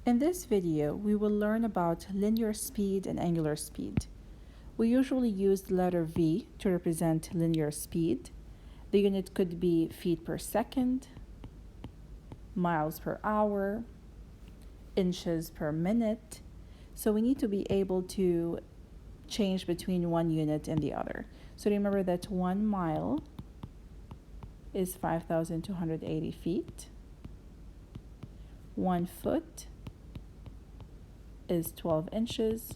In this video, we will learn about linear speed and angular speed. We usually use the letter V to represent linear speed. The unit could be feet per second, miles per hour, inches per minute. So we need to be able to change between one unit and the other. So remember that 1 mile is 5,280 feet. 1 foot is 12 inches.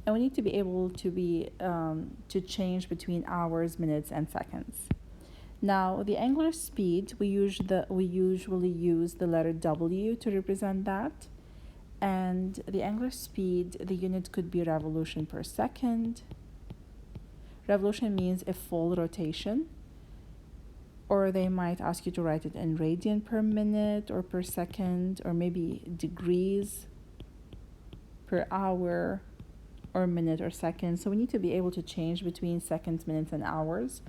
And we need to be able to change between hours, minutes, and seconds. Now, the angular speed, we usually use the letter W to represent that. And the angular speed, the unit could be revolution per second. Revolution means a full rotation. Or they might ask you to write it in radian per minute or per second, or maybe degrees per hour or minute or second. So we need to be able to change between seconds, minutes, and hours.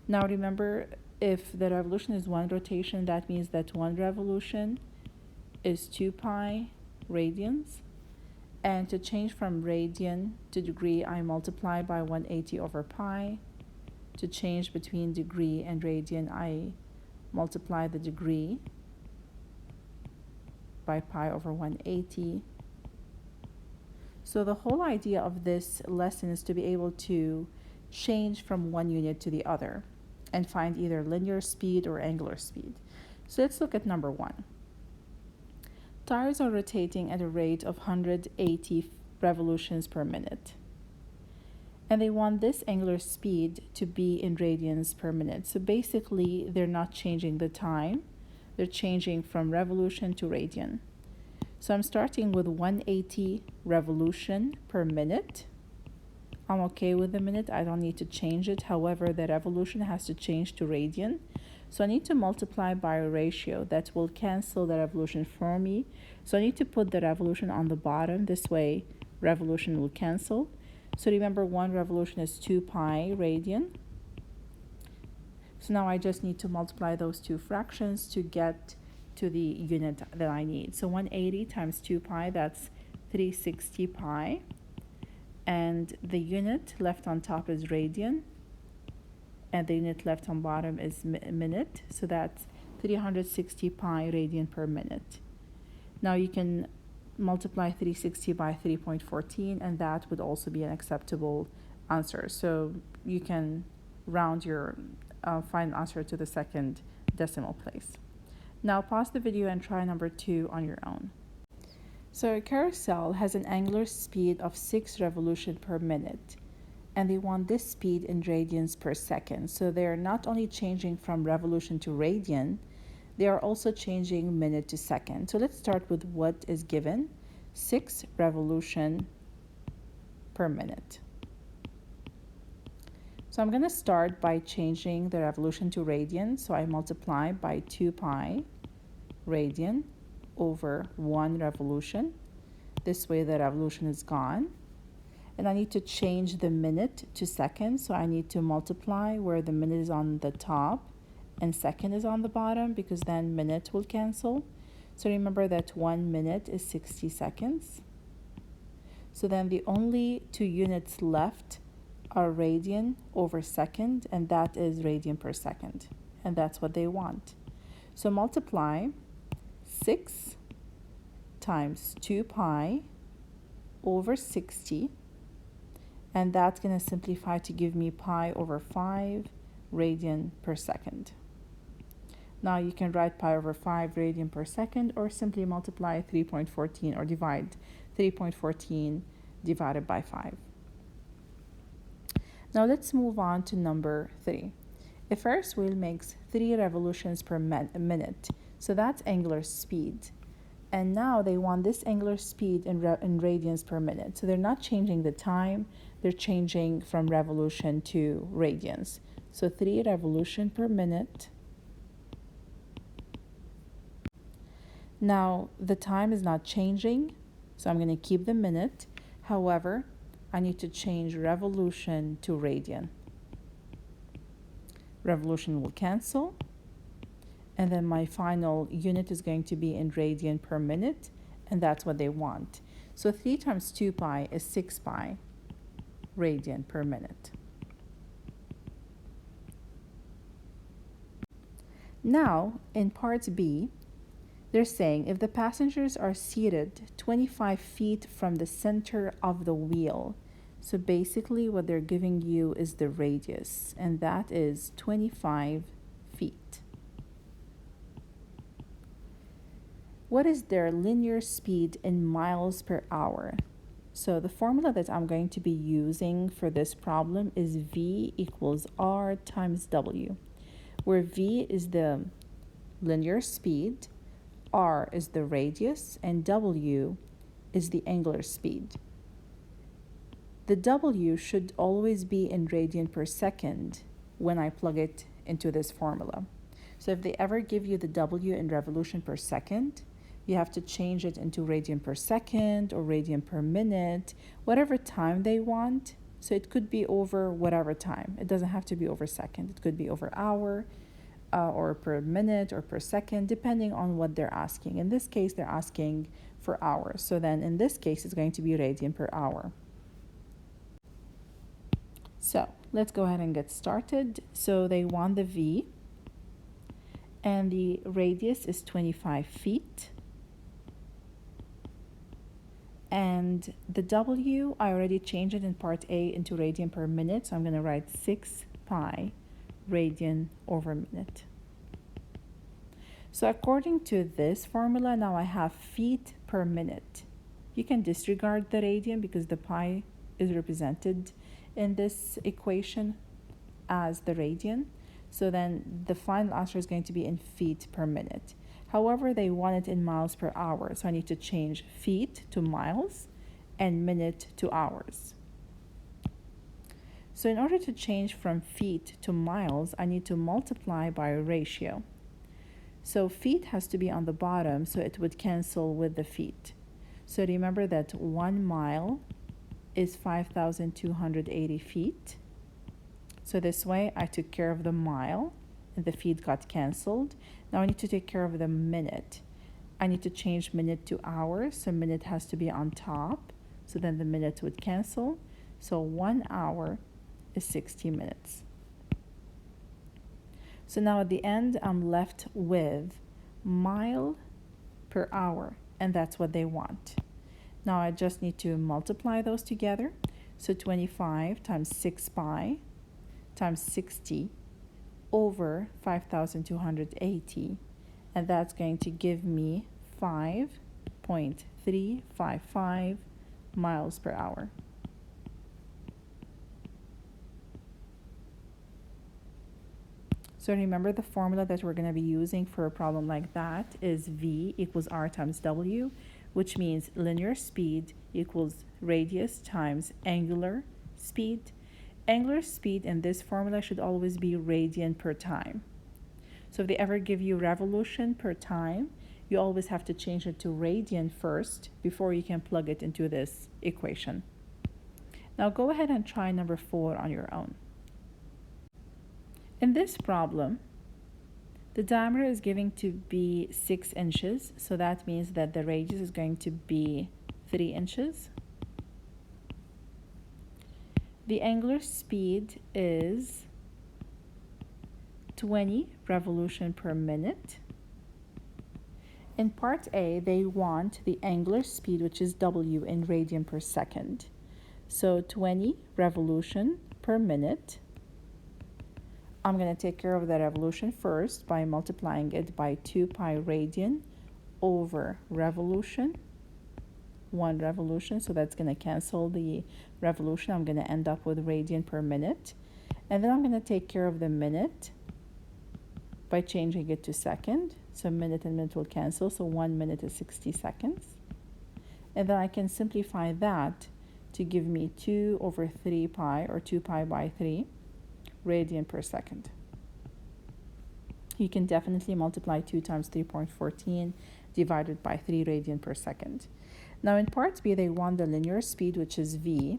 Now remember, if the revolution is one rotation, that means that one revolution is 2 pi radians. And to change from radian to degree, I multiply by 180 over pi. To change between degree and radian, I multiply the degree by pi over 180. So the whole idea of this lesson is to be able to change from one unit to the other and find either linear speed or angular speed. So let's look at number 1. Tires are rotating at a rate of 180 revolutions per minute. And they want this angular speed to be in radians per minute. So basically, they're not changing the time. They're changing from revolution to radian. So I'm starting with 180 revolution per minute. I'm okay with the minute. I don't need to change it. However, the revolution has to change to radian. So I need to multiply by a ratio that will cancel the revolution for me. So I need to put the revolution on the bottom. This way, revolution will cancel. So remember, one revolution is 2 pi radian. So now I just need to multiply those two fractions to get to the unit that I need. So 180 times 2 pi, that's 360 pi. And the unit left on top is radian. And the unit left on bottom is minute. So that's 360 pi radian per minute. Now you can multiply 360 by 3.14, and that would also be an acceptable answer. So you can round your final answer to the second decimal place. Now pause the video and try number 2 on your own. So a carousel has an angular speed of 6 revolutions per minute, and they want this speed in radians per second. So they're not only changing from revolution to radian, they are also changing minute to second. So let's start with what is given: 6 revolution per minute. So I'm going to start by changing the revolution to radian. So I multiply by 2 pi radian over 1 revolution. This way the revolution is gone. And I need to change the minute to second. So I need to multiply where the minute is on the top and second is on the bottom, because then minute will cancel. So remember that 1 minute is 60 seconds. So then the only two units left are radian over second, and that is radian per second. And that's what they want. So multiply 6 times 2 pi over 60. And that's going to simplify to give me pi over 5 radian per second. Now you can write pi over 5 radian per second, or simply multiply 3.14 or divide 3.14 divided by 5. Now let's move on to number 3. A Ferris wheel makes 3 revolutions per minute. So that's angular speed. And now they want this angular speed in radians per minute. So they're not changing the time, they're changing from revolution to radians. So 3 revolutions per minute. Now the time is not changing, so I'm going to keep the minute. However, I need to change revolution to radian. Revolution will cancel. And then my final unit is going to be in radian per minute. and that's what they want. So 3 times 2 pi is 6 pi radian per minute. Now, in part B, they're saying if the passengers are seated 25 feet from the center of the wheel, so basically what they're giving you is the radius, and that is 25 feet. What is their linear speed in miles per hour? So the formula that I'm going to be using for this problem is V equals R times W, where V is the linear speed, R is the radius, and W is the angular speed. The W should always be in radian per second when I plug it into this formula. So if they ever give you the W in revolution per second, you have to change it into radian per second or radian per minute, whatever time they want. So it could be over whatever time. It doesn't have to be over second. It could be over hour or per minute or per second, depending on what they're asking. In this case, they're asking for hours. So then in this case, it's going to be radian per hour. So let's go ahead and get started. So they want the V, and the radius is 25 feet. And the W, I already changed it in part A into radian per minute, so I'm going to write 6 pi radian over minute. So according to this formula, now I have feet per minute. You can disregard the radian because the pi is represented in this equation as the radian. So then the final answer is going to be in feet per minute. However, they want it in miles per hour, so I need to change feet to miles and minute to hours. So in order to change from feet to miles, I need to multiply by a ratio. So feet has to be on the bottom, so it would cancel with the feet. So remember that 1 mile is 5,280 feet. So this way I took care of the mile and the feet got canceled. Now I need to take care of the minute. I need to change minute to hours, so minute has to be on top, so then the minute would cancel. So 1 hour is 60 minutes. So now at the end, I'm left with mile per hour, and that's what they want. Now I just need to multiply those together. So 25 times 6 pi times 60 over 5,280, and that's going to give me 5.355 miles per hour. So remember, the formula that we're going to be using for a problem like that is V equals R times W, which means linear speed equals radius times angular speed. Angular speed in this formula should always be radian per time. So if they ever give you revolution per time, you always have to change it to radian first before you can plug it into this equation. Now go ahead and try number 4 on your own. In this problem, the diameter is given to be 6 inches, so that means that the radius is going to be 3 inches. The angular speed is 20 revolution per minute. In part A, they want the angular speed, which is W, in radian per second. So 20 revolution per minute. I'm going to take care of the revolution first by multiplying it by 2 pi radian over revolution. 1 revolution, so that's going to cancel the revolution. I'm going to end up with radian per minute. And then I'm going to take care of the minute by changing it to second. So minute and minute will cancel, so 1 minute is 60 seconds. And then I can simplify that to give me 2 over 3 pi, or 2 pi by 3 radian per second. You can definitely multiply 2 times 3.14 divided by 3 radian per second. Now in part B, they want the linear speed, which is V,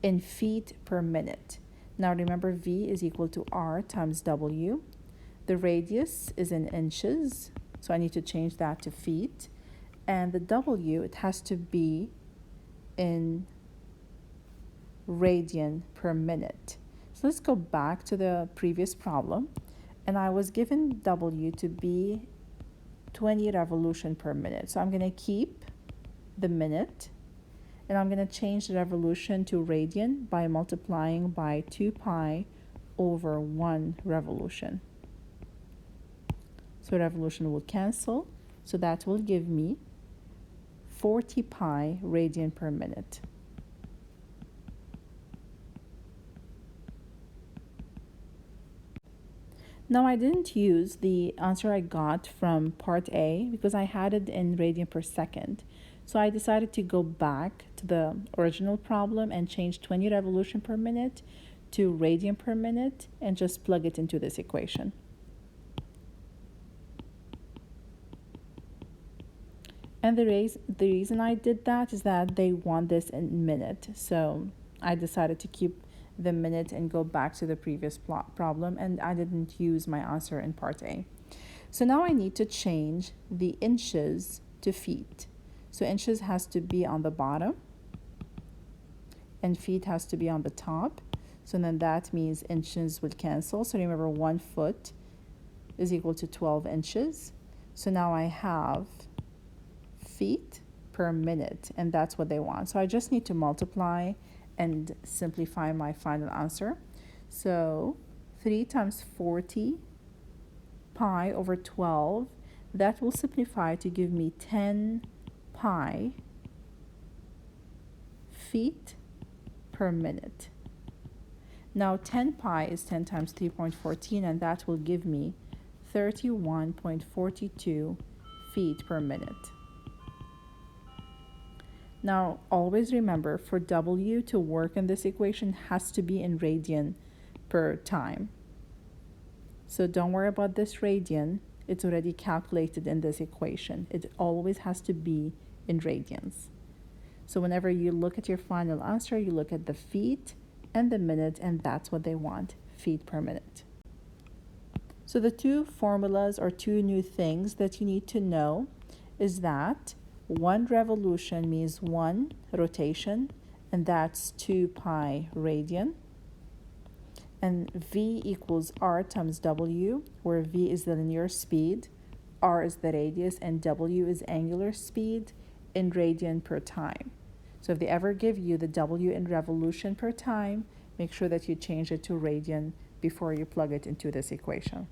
in feet per minute. Now remember, V is equal to R times W. The radius is in inches, so I need to change that to feet. And the W, it has to be in radian per minute. So let's go back to the previous problem. And I was given W to be 20 revolution per minute. So I'm going to keep the minute, and I'm going to change the revolution to radian by multiplying by 2 pi over 1 revolution. So revolution will cancel. So that will give me 40 pi radian per minute. Now I didn't use the answer I got from part A because I had it in radian per second. So I decided to go back to the original problem and change 20 revolution per minute to radian per minute and just plug it into this equation. And the reason I did that is that they want this in minute. So I decided to keep the minute and go back to the previous problem, and I didn't use my answer in part A. So now I need to change the inches to feet. So inches has to be on the bottom and feet has to be on the top. So then that means inches will cancel. So remember, 1 foot is equal to 12 inches. So now I have feet per minute, and that's what they want. So I just need to multiply and simplify my final answer. So 3 times 40 pi over 12, that will simplify to give me 10 pi feet per minute. Now 10 pi is 10 times 3.14, and that will give me 31.42 feet per minute. Now, always remember, for W to work in this equation has to be in radian per time. So don't worry about this radian. It's already calculated in this equation. It always has to be in radians. So whenever you look at your final answer, you look at the feet and the minute, and that's what they want, feet per minute. So the two formulas or two new things that you need to know is that 1 revolution means 1 rotation, and that's 2 pi radian. And V equals R times W, where V is the linear speed, R is the radius, and W is angular speed in radian per time. So if they ever give you the W in revolution per time, make sure that you change it to radian before you plug it into this equation.